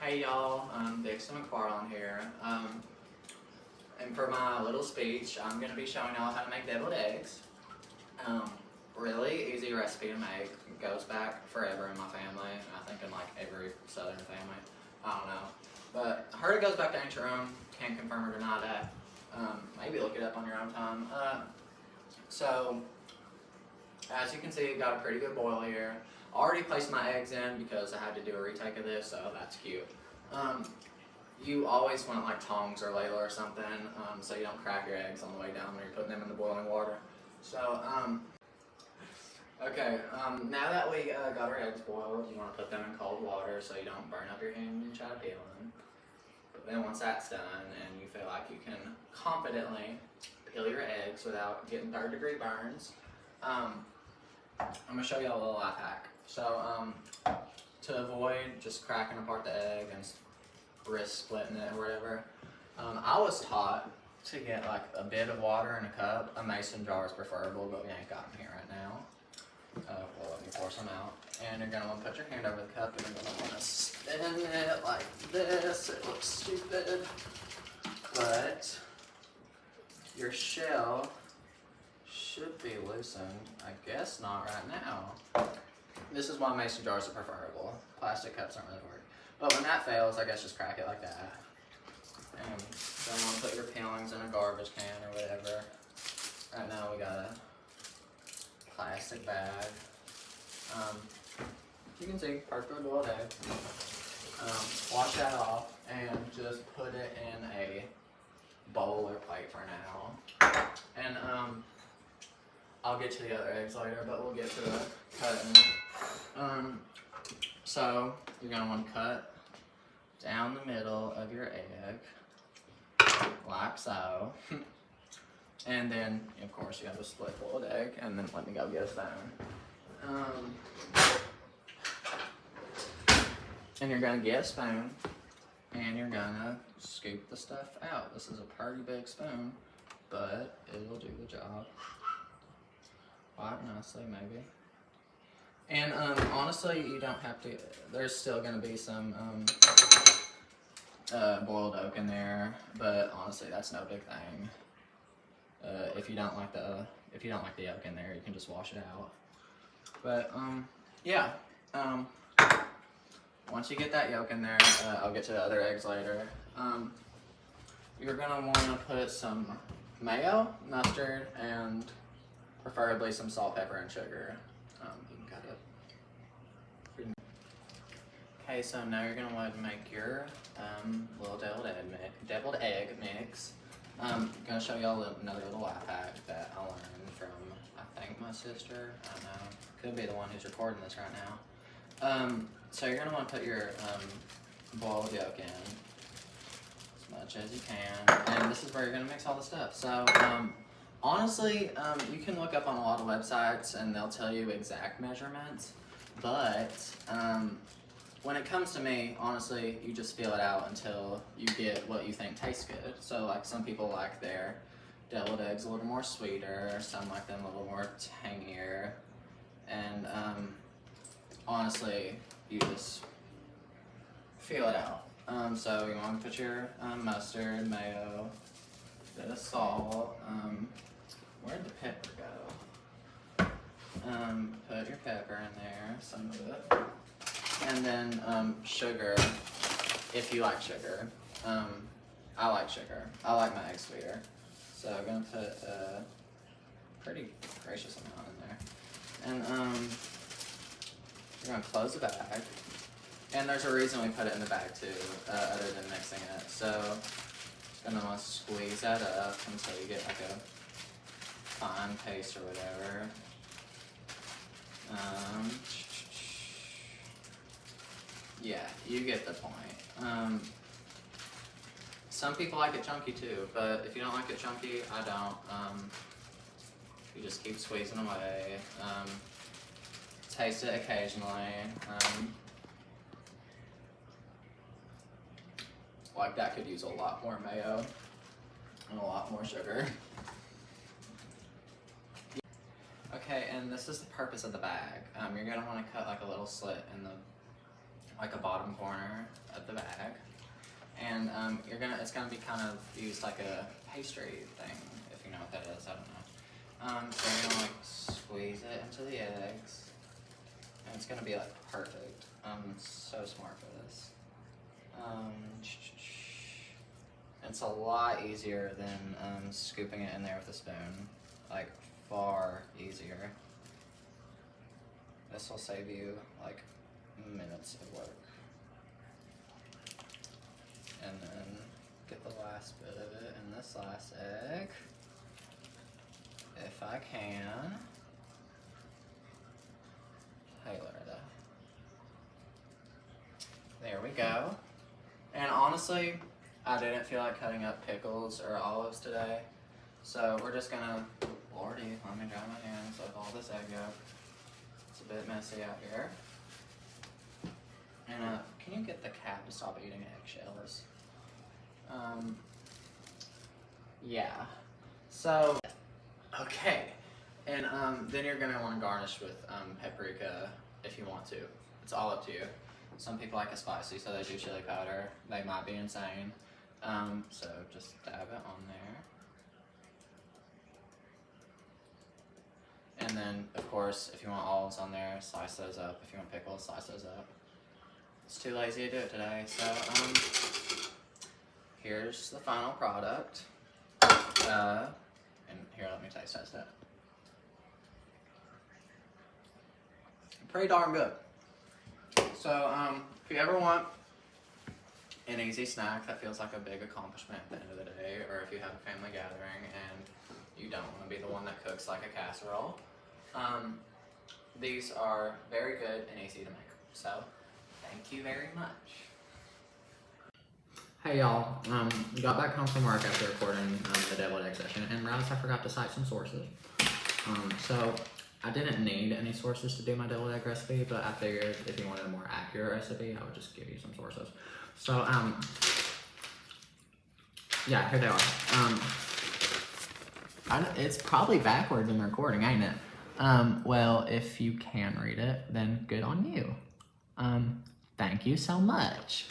Hey y'all, Dixon McFarland here. And for my little speech, I'm going to be showing y'all how to make deviled eggs. Really easy recipe to make. It goes back forever in my family. I think in like every southern family. I don't know. But I heard it goes back to ancient Rome. Can't confirm or deny that. Maybe look it up on your own time. So, as you can see, got a pretty good boil here. Already placed my eggs in because I had to do a retake of this, so that's cute. You always want like tongs or ladle or something, so you don't crack your eggs on the way down when you're putting them in the boiling water. So, okay, now that we got our eggs boiled, you want to put them in cold water so you don't burn up your hand and try to peel them. But then once that's done and you feel like you can confidently peel your eggs without getting third-degree burns, I'm going to show you a little life hack. So, to avoid just cracking apart the egg and risk splitting it or whatever, I was taught to get like a bit of water in a cup. A mason jar is preferable, but we ain't got them here right now. Well, let me pour some out. And you're going to want to put your hand over the cup and you're going to want to spin it like this. It looks stupid, but your shell should be loosened. I guess not right now. This is why mason jars are preferable. Plastic cups don't really work. But when that fails, I guess just crack it like that. And then want to put your peelings in a garbage can or whatever. Right now we got a plastic bag. You can see perfectly boiled egg. Wash that off and just put it in a bowl or plate for now. And I'll get to the other eggs later, but we'll get to the cutting. So you're going to want to cut down the middle of your egg, like so. And then, of course, you have a split boiled egg, and then let me go get a spoon. And you're going to get a spoon, and you're going to scoop the stuff out. This is a pretty big spoon, but it'll do the job. Quite nicely, maybe. And honestly, you don't have to. There's still going to be some boiled oak in there, but honestly, that's no big thing. If you don't like the yolk in there, you can just wash it out. But yeah. Once you get that yolk in there, I'll get to the other eggs later. You're gonna want to put some mayo, mustard, and preferably some salt, pepper, and sugar. You can cut it. Okay, so now you're gonna want to make your little deviled egg mix. I'm gonna show y'all another little life hack that I learned from, I think, my sister. I don't know. Could be the one who's recording this right now. So you're gonna want to put your boiled yolk in as much as you can, and this is where you're gonna mix all the stuff. So honestly, you can look up on a lot of websites and they'll tell you exact measurements, but when it comes to me, honestly, you just feel it out until you get what you think tastes good. So like some people like their deviled eggs a little more sweeter, some like them a little more tangier, and honestly, you just feel it out. So you want to put your mustard, mayo, bit of salt. Where'd the pepper go? Put your pepper in there, some of it. And then sugar, if you like sugar. I like sugar. I like my eggs sweeter. So I'm going to put a pretty gracious amount in there. And you're going to close the bag. And there's a reason we put it in the bag too, other than mixing it. So you're going to want to squeeze that up until you get like a fine paste or whatever. Yeah, you get the point. Some people like it chunky too, but if you don't like it chunky, I don't. You just keep squeezing away. Taste it occasionally. Like that could use a lot more mayo and a lot more sugar. Okay, and this is the purpose of the bag. You're gonna want to cut like a little slit in the like a bottom corner of the bag. And it's gonna be kind of used like a pastry thing, if you know what that is, I don't know. So you're gonna like squeeze it into the eggs, and it's gonna be like perfect. I'm so smart for this. It's a lot easier than scooping it in there with a spoon, like far easier. This will save you like minutes of work. And then get the last bit of it in this last egg, if I can. Hey, Loretta. There we go. And honestly, I didn't feel like cutting up pickles or olives today, so we're just gonna, Lordy, let me dry my hands with all this egg yolk. It's a bit messy out here. And can you get the cat to stop eating eggshells? Yeah. So, okay. And then you're gonna want to garnish with paprika if you want to. It's all up to you. Some people like it spicy, so they do chili powder. They might be insane. So just dab it on there. And then, of course, if you want olives on there, slice those up. If you want pickles, slice those up. It's too lazy to do it today, so here's the final product. And here, let me taste test it. Pretty darn good. So, if you ever want an easy snack that feels like a big accomplishment at the end of the day, or if you have a family gathering and you don't want to be the one that cooks like a casserole, these are very good and easy to make. So, thank you very much. Hey y'all, got back home from work after recording the deviled egg session and realized I forgot to cite some sources. So I didn't need any sources to do my deviled egg recipe, but I figured if you wanted a more accurate recipe, I would just give you some sources. So yeah, here they are. It's probably backwards in the recording, ain't it? Well, if you can read it, then good on you. Thank you so much.